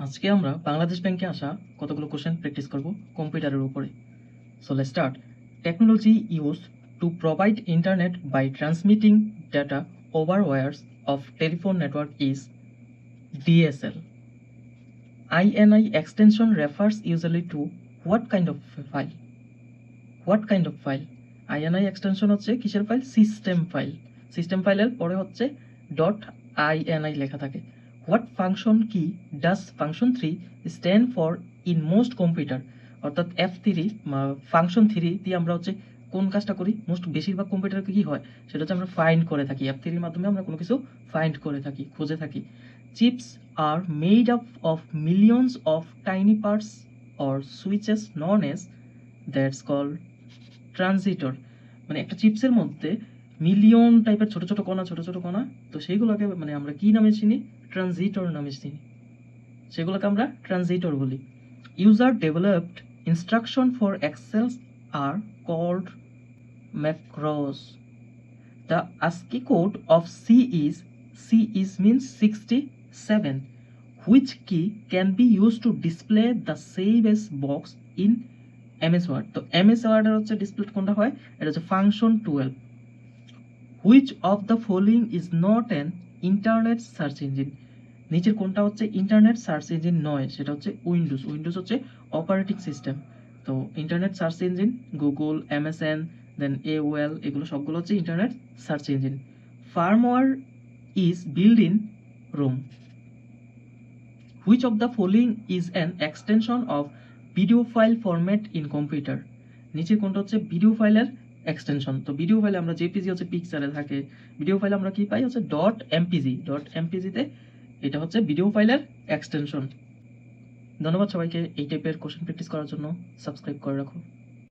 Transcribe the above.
আজকে আমরা বাংলাদেশ ব্যাংকে আসা কতগুলো কোশ্চেন প্র্যাকটিস করব কম্পিউটারের উপরে। So let's start. Technology use to provide internet by transmitting data over wires of telephone network is DSL. INI extension refers usually to what kind of file? What kind of file? INI extension হচ্ছে কিসের file? System file. System ফাইলের পরে হচ্ছে .ini লেখা থাকে। What function key does function 3 stand for in most computer? অর্থাৎ F3 function 3 দিয়ে আমরা হচ্ছে কোন কাজটা করি? মোস্ট বেশিরভাগ কম্পিউটারে কি হয় সেটা হচ্ছে আমরা ফাইন্ড করে থাকি। F3 এর মাধ্যমে আমরা কোনো কিছু ফাইন্ড করে থাকি, খুঁজে থাকি। Chips are made up of millions of tiny parts or switches known as that's called ট্রানজিটর। মানে একটা চিপসের মধ্যে মিলিয়ন টাইপের ছোট ছোট কণা, তো সেইগুলোকে মানে আমরা কি নামে চিনি? ট্রানজিটর নামে চিনি। সেগুলোকে আমরা ট্রানজিটর বলি। User developed instruction for excels are called macros. The ASCII code of C is means 67, which key can be used to display the same as box in MS Word। তো MS Word এর হচ্ছে display কোনটা হয়? এটা হচ্ছে function 12। Which of the following is not an internet search engine? নিচের কোনটা হচ্ছে ইন্টারনেট সার্চ ইঞ্জিন নয়? সেটা হচ্ছে উইন্ডোজ। উইন্ডোজ হচ্ছে অপারেটিং সিস্টেম। তো internet search engine Google, MSN, then AOL, এগুলো সবগুলো হচ্ছে internet search engine. Firmware is build in ROM. Which of the following is an extension of video file format in computer? নিচে কোনটা হচ্ছে video ফাইলের extension? তো video ফাইলে আমরা জেপিজি হচ্ছে পিকচারে থাকে, ভিডিও ফাইলে আমরা কি পাই হচ্ছে .mpg। .mpg-তে এটা হচ্ছে ভিডিও ফাইলের এক্সটেনশন। ধন্যবাদ সবাইকে এই টাইপের কোশ্চেন প্র্যাকটিস করার জন্য। সাবস্ক্রাইব করে রাখো।